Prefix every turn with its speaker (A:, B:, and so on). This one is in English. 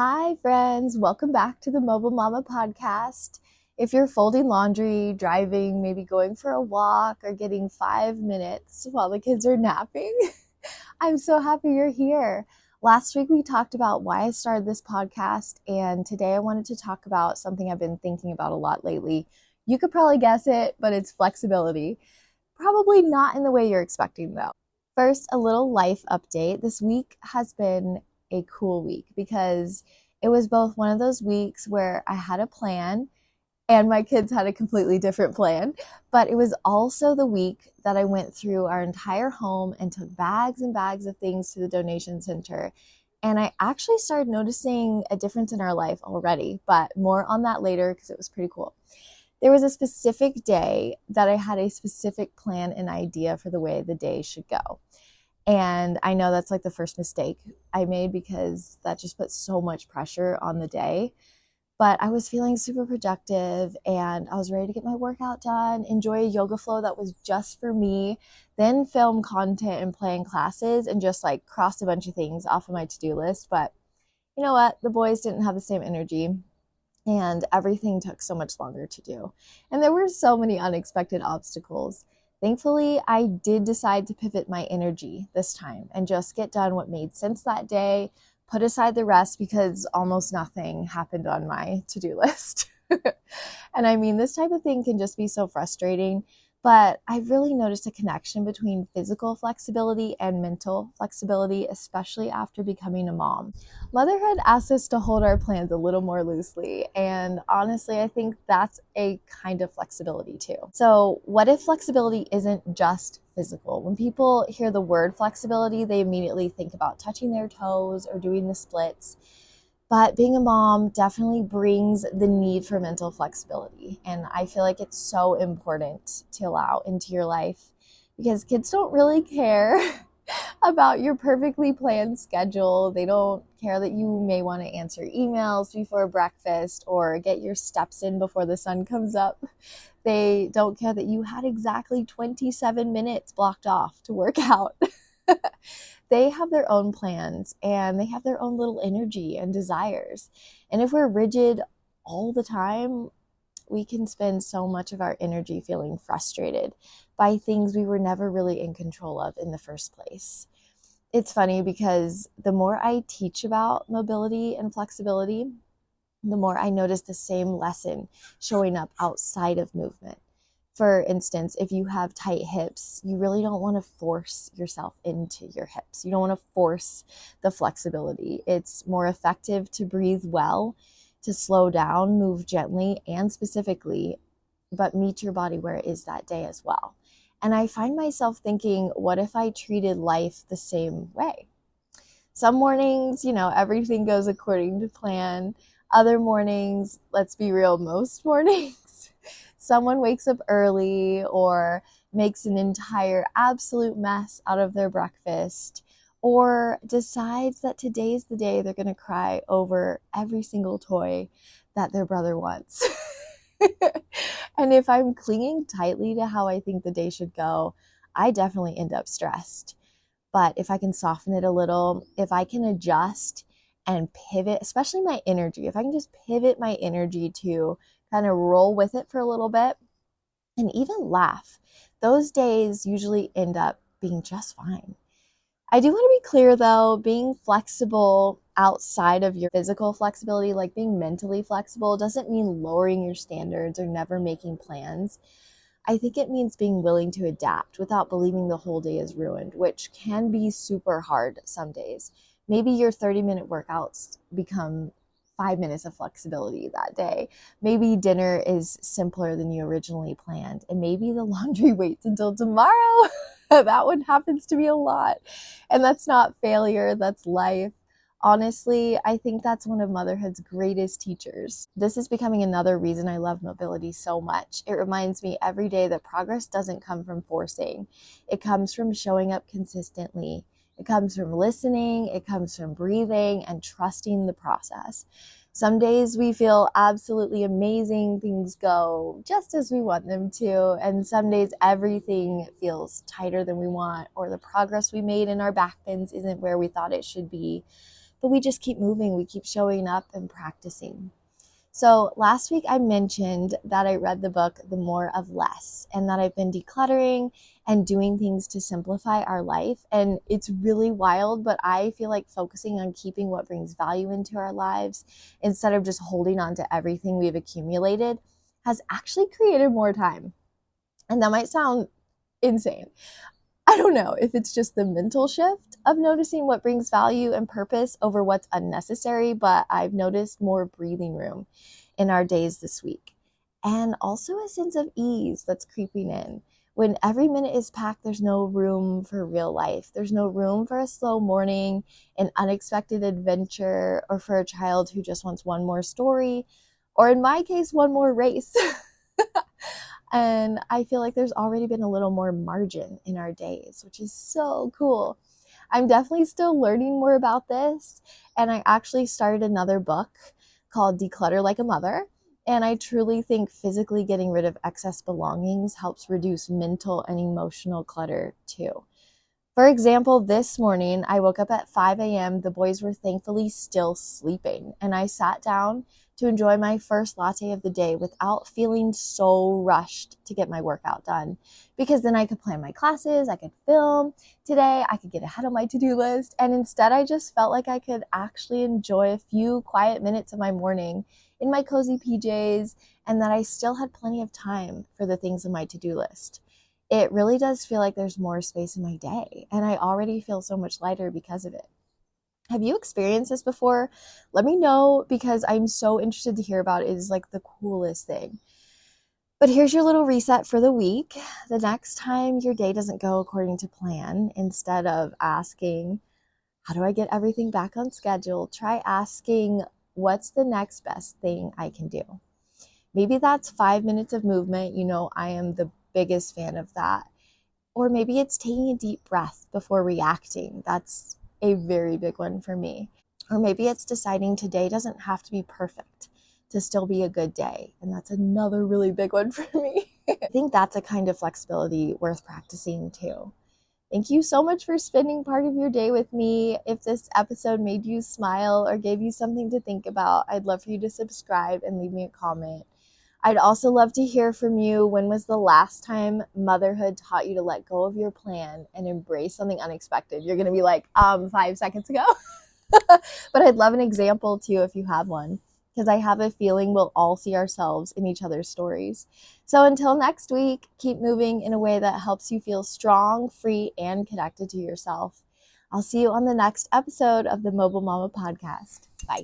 A: Hi, friends. Welcome back to the Mobile Mama podcast. If you're folding laundry, driving, maybe going for a walk, or getting 5 minutes while the kids are napping, I'm so happy you're here. Last week, we talked about why I started this podcast, and today I wanted to talk about something I've been thinking about a lot lately. You could probably guess it, but it's flexibility. Probably not in the way you're expecting, though. First, a little life update. This week has been a cool week because it was both one of those weeks where I had a plan and my kids had a completely different plan, but it was also the week that I went through our entire home and took bags and bags of things to the donation center. And I actually started noticing a difference in our life already, but more on that later because it was pretty cool. There was a specific day that I had a specific plan and idea for the way the day should go. And I know that's like the first mistake I made because that just put so much pressure on the day. But I was feeling super productive and I was ready to get my workout done, enjoy a yoga flow that was just for me, then film content and plan classes and just like cross a bunch of things off of my to-do list. But you know what? The boys didn't have the same energy and everything took so much longer to do. And there were so many unexpected obstacles. Thankfully, I did decide to pivot my energy this time and just get done what made sense that day, put aside the rest because almost nothing happened on my to-do list. And I mean, this type of thing can just be so frustrating, but I really noticed a connection between physical flexibility and mental flexibility, especially after becoming a mom. Motherhood asks us to hold our plans a little more loosely, and honestly, I think that's a kind of flexibility too. So what if flexibility isn't just physical? When people hear the word flexibility, they immediately think about touching their toes or doing the splits. But being a mom definitely brings the need for mental flexibility. And I feel like it's so important to allow into your life because kids don't really care about your perfectly planned schedule. They don't care that you may want to answer emails before breakfast or get your steps in before the sun comes up. They don't care that you had exactly 27 minutes blocked off to work out. They have their own plans and they have their own little energy and desires. And if we're rigid all the time, we can spend so much of our energy feeling frustrated by things we were never really in control of in the first place. It's funny because the more I teach about mobility and flexibility, the more I notice the same lesson showing up outside of movement. For instance, if you have tight hips, you really don't want to force yourself into your hips. You don't want to force the flexibility. It's more effective to breathe well, to slow down, move gently and specifically, but meet your body where it is that day as well. And I find myself thinking, what if I treated life the same way? Some mornings, everything goes according to plan. Other mornings, let's be real, most mornings, someone wakes up early or makes an entire absolute mess out of their breakfast or decides that today's the day they're going to cry over every single toy that their brother wants. And if I'm clinging tightly to how I think the day should go, I definitely end up stressed. But if I can soften it a little, if I can adjust and pivot, especially my energy, if I can just pivot my energy to kind of roll with it for a little bit and even laugh, those days usually end up being just fine. I do want to be clear though, being flexible outside of your physical flexibility, like being mentally flexible, doesn't mean lowering your standards or never making plans. I think it means being willing to adapt without believing the whole day is ruined, which can be super hard some days. Maybe your 30-minute workouts become 5 minutes of flexibility that day. Maybe dinner is simpler than you originally planned, and maybe the laundry waits until tomorrow. That one happens to me a lot. And that's not failure, that's life. Honestly, I think that's one of motherhood's greatest teachers. This is becoming another reason I love mobility so much. It reminds me every day that progress doesn't come from forcing. It comes from showing up consistently. It comes from listening. It comes from breathing and trusting the process. Some days we feel absolutely amazing. Things go just as we want them to. And some days everything feels tighter than we want, or the progress we made in our back bends isn't where we thought it should be. but we just keep moving. We keep showing up and practicing. So last week I mentioned that I read the book, The More of Less, and that I've been decluttering and doing things to simplify our life. And it's really wild, but I feel like focusing on keeping what brings value into our lives instead of just holding on to everything we've accumulated has actually created more time. And that might sound insane. I don't know if it's just the mental shift of noticing what brings value and purpose over what's unnecessary, but I've noticed more breathing room in our days this week. And also a sense of ease that's creeping in. When every minute is packed, there's no room for real life. There's no room for a slow morning, an unexpected adventure, or for a child who just wants one more story, or in my case, one more race. And I feel like there's already been a little more margin in our days, which is so cool. I'm definitely still learning more about this. And I actually started another book called Declutter Like a Mother. And I truly think physically getting rid of excess belongings helps reduce mental and emotional clutter too. For example, this morning I woke up at 5 a.m. The boys were thankfully still sleeping, and I sat down to enjoy my first latte of the day without feeling so rushed to get my workout done. Because then I could plan my classes, I could film today, I could get ahead of my to-do list, and instead I just felt like I could actually enjoy a few quiet minutes of my morning in my cozy PJs, and that I still had plenty of time for the things on my to-do list. It really does feel like there's more space in my day, and I already feel so much lighter because of it. Have you experienced this before? Let me know, because I'm so interested to hear about it. It is like the coolest thing. But here's your little reset for the week. The next time your day doesn't go according to plan, instead of asking, how do I get everything back on schedule? Try asking, what's the next best thing I can do? Maybe that's 5 minutes of movement. You know, I am the biggest fan of that. Or maybe it's taking a deep breath before reacting. That's a very big one for me. Or maybe it's deciding today doesn't have to be perfect to still be a good day. And that's another really big one for me. I think that's a kind of flexibility worth practicing too. Thank you so much for spending part of your day with me. If this episode made you smile or gave you something to think about, I'd love for you to subscribe and leave me a comment. I'd also love to hear from you. When was the last time motherhood taught you to let go of your plan and embrace something unexpected? You're going to be like, 5 seconds ago. But I'd love an example too if you have one, because I have a feeling we'll all see ourselves in each other's stories. So until next week, keep moving in a way that helps you feel strong, free, and connected to yourself. I'll see you on the next episode of the Mobile Mama Podcast. Bye.